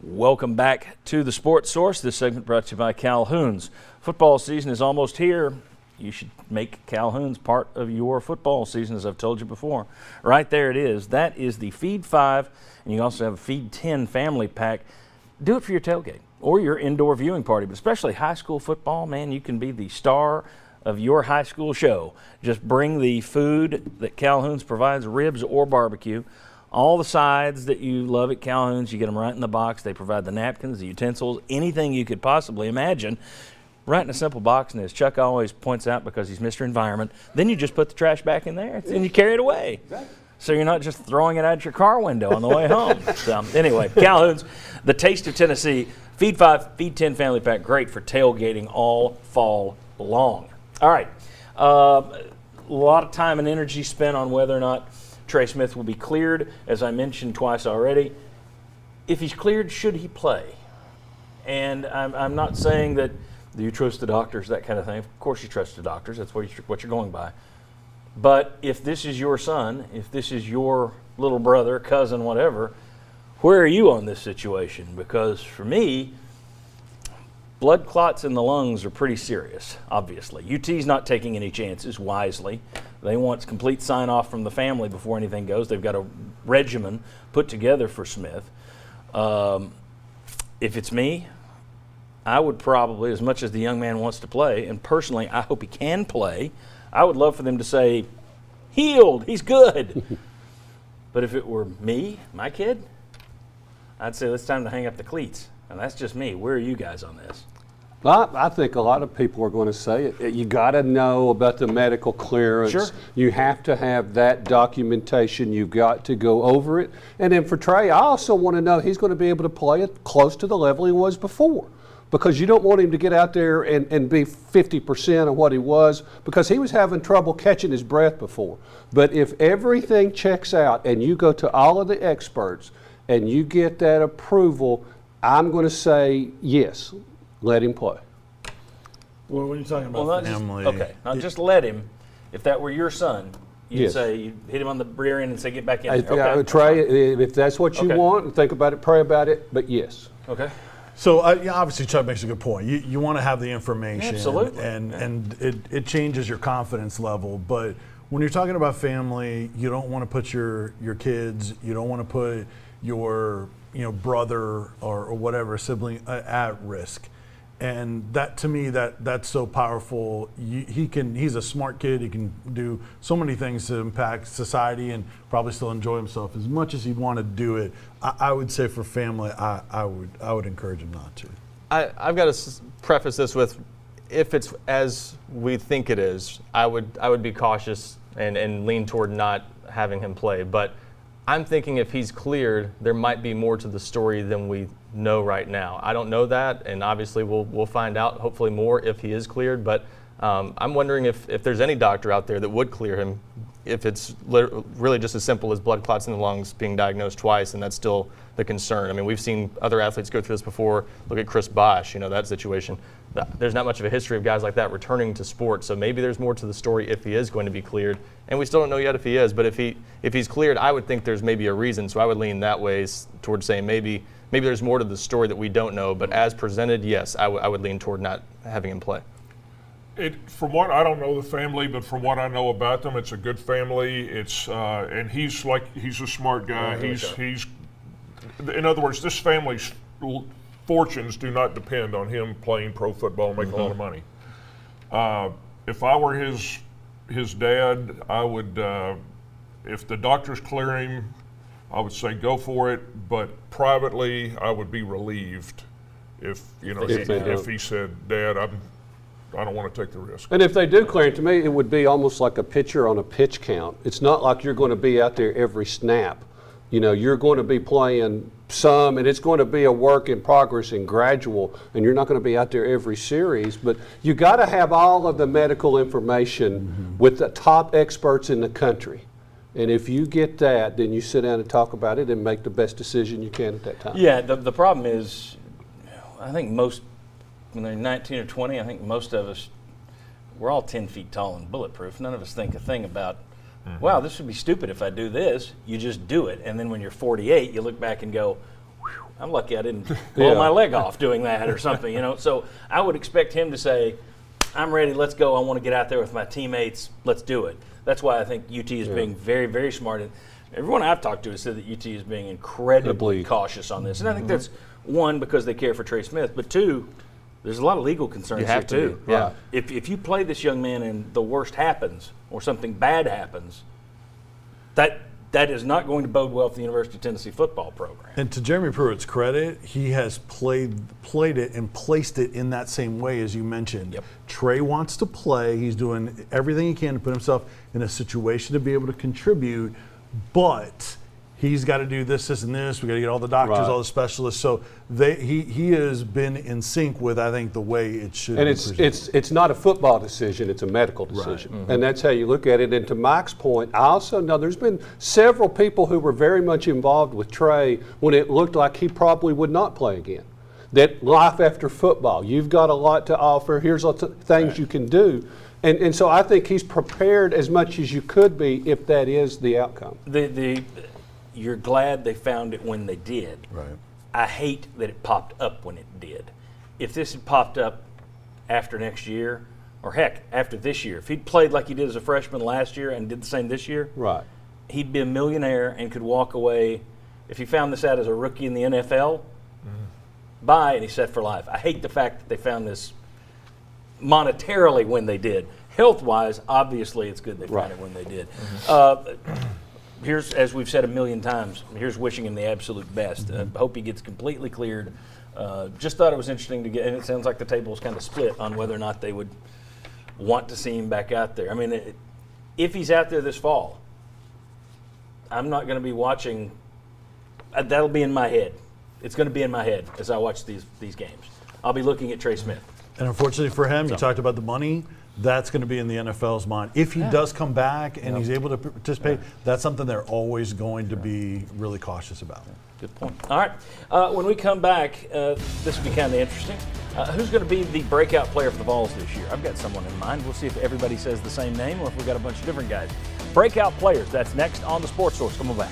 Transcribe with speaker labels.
Speaker 1: Welcome back to the Sports Source. This segment brought to you by Calhoun's. Football season is almost here. You should make Calhoun's part of your football season, as I've told you before. Right there it is. That is the Feed 5, and you also have a Feed 10 family pack. Do it for your tailgate or your indoor viewing party, but especially high school football, man, you can be the star of your high school show. Just bring the food that Calhoun's provides, ribs or barbecue. All the sides that you love at Calhoun's, you get them right in the box. They provide the napkins, the utensils, anything you could possibly imagine, right in a simple box. And as Chuck always points out, because he's Mr. Environment, then you just put the trash back in there and you carry it away. Exactly. So you're not just throwing it out your car window on the way home. So anyway, Calhoun's, the Taste of Tennessee, Feed 5, Feed 10 family pack, great for tailgating all fall long. All right, a lot of time and energy spent on whether or not Trey Smith will be cleared, as I mentioned twice already. If he's cleared, should he play? And I'm not saying that do you trust the doctors, that kind of thing. Of course you trust the doctors. That's what you're going by. But if this is your son, if this is your little brother, cousin, whatever, where are you on this situation? Because for me, blood clots in the lungs are pretty serious, obviously. UT's not taking any chances, wisely. They want complete sign-off from the family before anything goes. They've got a regimen put together for Smith. If it's me, I would probably, as much as the young man wants to play, and personally I hope he can play, I would love for them to say, healed, he's good. But if it were me, my kid, I'd say it's time to hang up the cleats. And that's just me. Where are you guys on this?
Speaker 2: Well, I think a lot of people are going to say it. You got to know about the medical clearance.
Speaker 1: Sure.
Speaker 2: You have to have that documentation. You've got to go over it. And then for Trey, I also want to know he's going to be able to play it close to the level he was before. Because you don't want him to get out there and be 50% of what he was, because he was having trouble catching his breath before. But if everything checks out and you go to all of the experts and you get that approval, I'm going to say yes, let him play.
Speaker 3: Well, when you're talking about family.
Speaker 1: Just let him. If that were your son, you'd say, you'd hit him on the rear end and say, get back in there. Okay.
Speaker 2: Trey, if that's what you want, think about it, pray about it, but yes.
Speaker 1: Okay.
Speaker 3: So obviously Chuck makes a good point. You want to have the information.
Speaker 1: Absolutely.
Speaker 3: And it changes your confidence level. But when you're talking about family, you don't want to put your kids, you don't want to put your brother or whatever sibling at risk. And that, to me, that's so powerful. He's a smart kid. He can do so many things to impact society and probably still enjoy himself as much as he'd want to do it. I would say for family, I would encourage him not to.
Speaker 4: I've got to preface this with, if it's as we think it is, I would be cautious and lean toward not having him play. But I'm thinking if he's cleared, there might be more to the story than we know right now. I don't know that, and obviously we'll find out hopefully more if he is cleared. But I'm wondering if there's any doctor out there that would clear him, if it's really just as simple as blood clots in the lungs being diagnosed twice, and that's still the concern. I mean, we've seen other athletes go through this before. Look at Chris Bosh, that situation. There's not much of a history of guys like that returning to sports, so maybe there's more to the story if he is going to be cleared. And we still don't know yet if he is, but if he's cleared, I would think there's maybe a reason. So I would lean that way towards saying maybe there's more to the story that we don't know. But as presented, yes, I would lean toward not having him play.
Speaker 5: From what I don't know the family, but from what I know about them, it's a good family. It's and he's a smart guy. He's in other words, this family's fortunes do not depend on him playing pro football and making a lot of money. If I were his dad, I would, if the doctors clear him, I would say go for it. But privately, I would be relieved if he said, Dad, I don't want to take the risk.
Speaker 2: And if they do clear it, to me, it would be almost like a pitcher on a pitch count. It's not like you're going to be out there every snap. You're going to be playing some, and it's going to be a work in progress and gradual, and you're not going to be out there every series. But you got to have all of the medical information with the top experts in the country. And if you get that, then you sit down and talk about it and make the best decision you can at that time.
Speaker 1: Yeah, the problem is, I think most, when they're 19 or 20, I think most of us, we're all 10 feet tall and bulletproof. None of us think a thing about, wow, this would be stupid if I do this. You just do it. And then when you're 48, you look back and go, I'm lucky I didn't blow
Speaker 2: Yeah.
Speaker 1: my leg off doing that or something, you know. So I would expect him to say, I'm ready, let's go. I want to get out there with my teammates. Let's do it. That's why I think UT is being very, very smart. And everyone I've talked to has said that UT is being incredibly cautious on this. And I think that's, one, because they care for Trey Smith, but two, there's a lot of legal concerns
Speaker 4: You have
Speaker 1: here
Speaker 4: to
Speaker 1: too.
Speaker 4: be, yeah.
Speaker 1: If you play this young man and the worst happens or something bad happens, that is not going to bode well for the University of Tennessee football program.
Speaker 3: And to Jeremy Pruitt's credit, he has played it and placed it in that same way as you mentioned.
Speaker 1: Yep.
Speaker 3: Trey wants to play. He's doing everything he can to put himself in a situation to be able to contribute, but he's got to do this, and this. We got to get all the doctors,
Speaker 2: Right.
Speaker 3: all the specialists. So he has been in sync with, I think, the way it should.
Speaker 2: And
Speaker 3: be
Speaker 2: it's
Speaker 3: presented.
Speaker 2: not a football decision, it's a medical decision. And that's how you look at it. And to Mike's point, I also know there's been several people who were very much involved with Trey when it looked like he probably would not play again. That life after football, you've got a lot to offer, here's lots of things you can do. And so I think he's prepared as much as you could be if that is the outcome.
Speaker 1: You're glad they found it when they did.
Speaker 3: Right.
Speaker 1: I hate that it popped up when it did. If this had popped up after next year, or heck, after this year, if he'd played like he did as a freshman last year and did the same this year,
Speaker 2: Right.
Speaker 1: he'd be a millionaire and could walk away. If he found this out as a rookie in the NFL, bye, and he's set for life. I hate the fact that they found this monetarily when they did. Health-wise, obviously, it's good they found it when they did. Here's, as we've said a million times, here's wishing him the absolute best. Hope he gets completely cleared. Just thought it was interesting to get, and it sounds like the table is kind of split on whether or not they would want to see him back out there. I mean, if he's out there this fall, I'm not going to be watching. That'll be in my head. It's going to be in my head as I watch these games. I'll be looking at Trey Smith.
Speaker 3: And unfortunately for him, you talked about the money. That's going to be in the NFL's mind. If he does come back and he's able to participate, that's something they're always going to be really cautious about.
Speaker 1: Good point. All right. When we come back, this will be kind of interesting. Who's going to be the breakout player for the Vols this year? I've got someone in mind. We'll see if everybody says the same name or if we've got a bunch of different guys. Breakout players. That's next on the Sports Source. Come on back.